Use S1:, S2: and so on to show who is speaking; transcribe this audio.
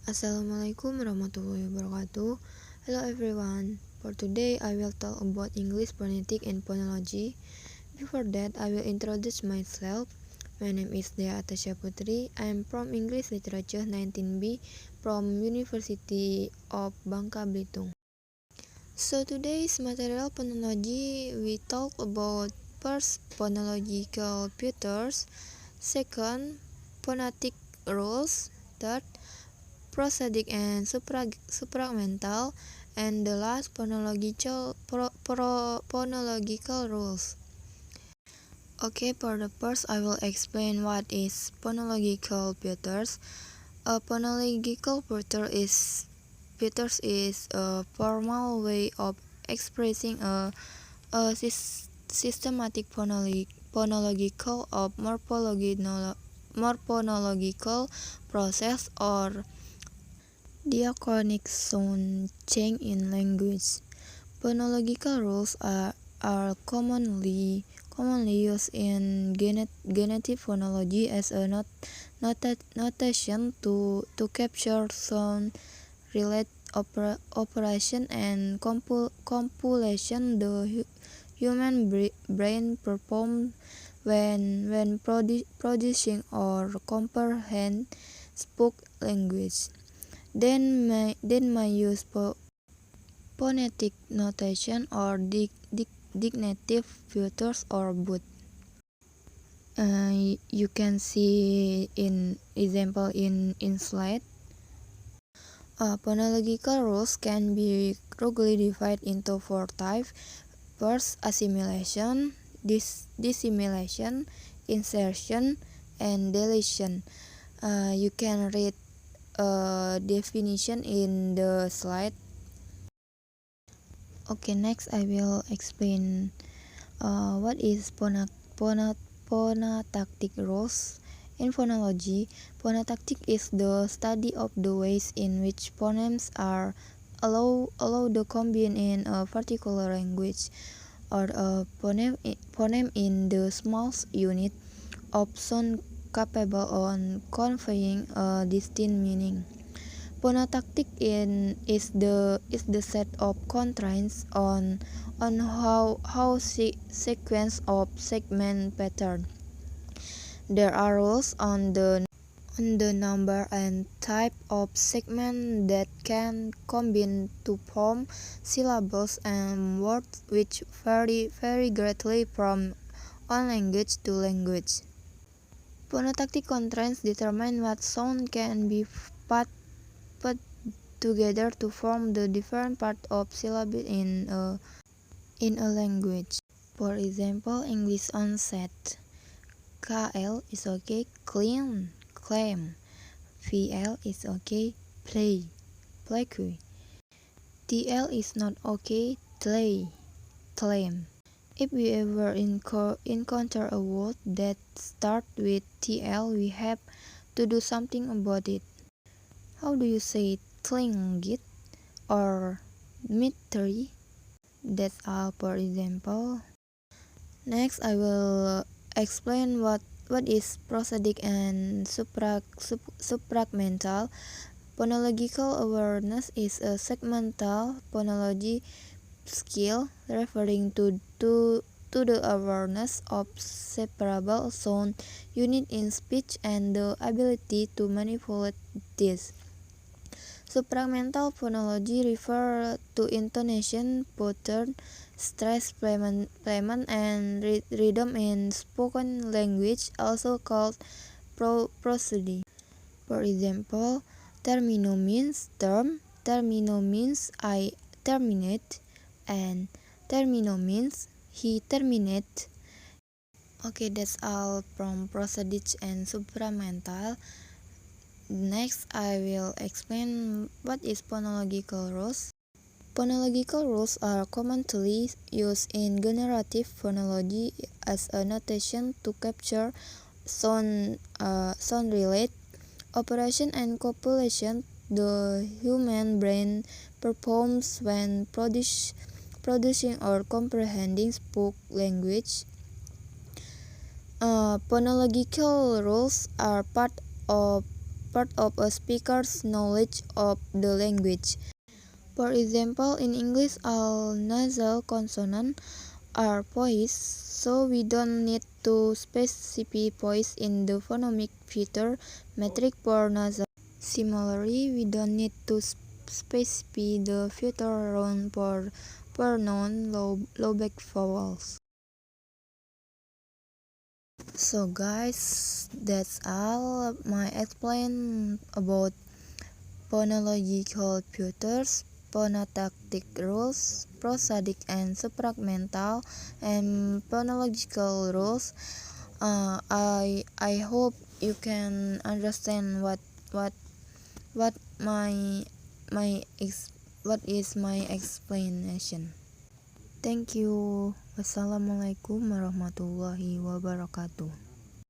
S1: Assalamualaikum warahmatullahi wabarakatuh. Hello everyone. For today, I will talk about English, Phonetics and Phonology. Before that, I will introduce myself. My name is Atasya Putri. I am from English Literature 19B from University of Bangka Belitung. So today's material phonology, we talk about first phonological features, second phonetic rules, third prosodic and supramental, and the last phonological rules. Okay, for the first I will explain what is phonological features. A phonological features is a formal way of expressing a systematic phonological or morphological process or diachronic sound change in language. Phonological rules are commonly used in genetic phonology as a notation to capture sound relate operation and compilation the human brain perform when producing or comprehend spoke language. Then may use phonetic notation or distinctive features or both. You can see in example in slide. Phonological rules can be roughly divided into four types. First, assimilation, dissimilation, insertion, and deletion. You can read definition in the slide. Okay, next I will explain what is phonotactic rules. In phonology, phonotactic is the study of the ways in which phonemes are allowed to combine in a particular language, or a phoneme in the smallest unit of sound capable of conveying a distinct meaning. Phonotactic is the set of constraints on how sequence of segment pattern. There are rules on the number and type of segment that can combine to form syllables and words, which vary greatly from one language to language. Phonotactic constraints determine what sound can be put together to form the different parts of syllable in a language. For example, English onset. KL is okay, clean, claim. VL is okay, play, play. TL is not okay, play, claim. If we ever encounter a word that starts with TL, we have to do something about it. How do you say tlingit or mystery? That's all for example. Next, I will explain what is prosodic and supramental. Phonological awareness is a segmental phonology skill referring to the awareness of separable sound unit in speech and the ability to manipulate this. Supramental phonology refers to intonation, pattern, stress, placement, and rhythm in spoken language, also called prosody. For example, termino means term, termino means I terminate, and termino means he terminate. Okay, that's all from prosodic and supramental. Next, I will explain what is phonological rules. Phonological rules are commonly used in generative phonology as a notation to capture sound relate operation and copulation the human brain performs when producing or comprehending spoke language. Phonological rules are part of part of a speaker's knowledge of the language. For example, in English, all nasal consonants are poised, so we don't need to specify poise in the phonemic feature metric for nasal. Similarly, we don't need to specify the feature round for non-low-back vowels. So guys, that's all my explain about phonological features, phonotactic rules, prosodic and supramental, and phonological rules. I hope you can understand what what is my explanation. Thank you. Wassalamualaikum warahmatullahi wabarakatuh.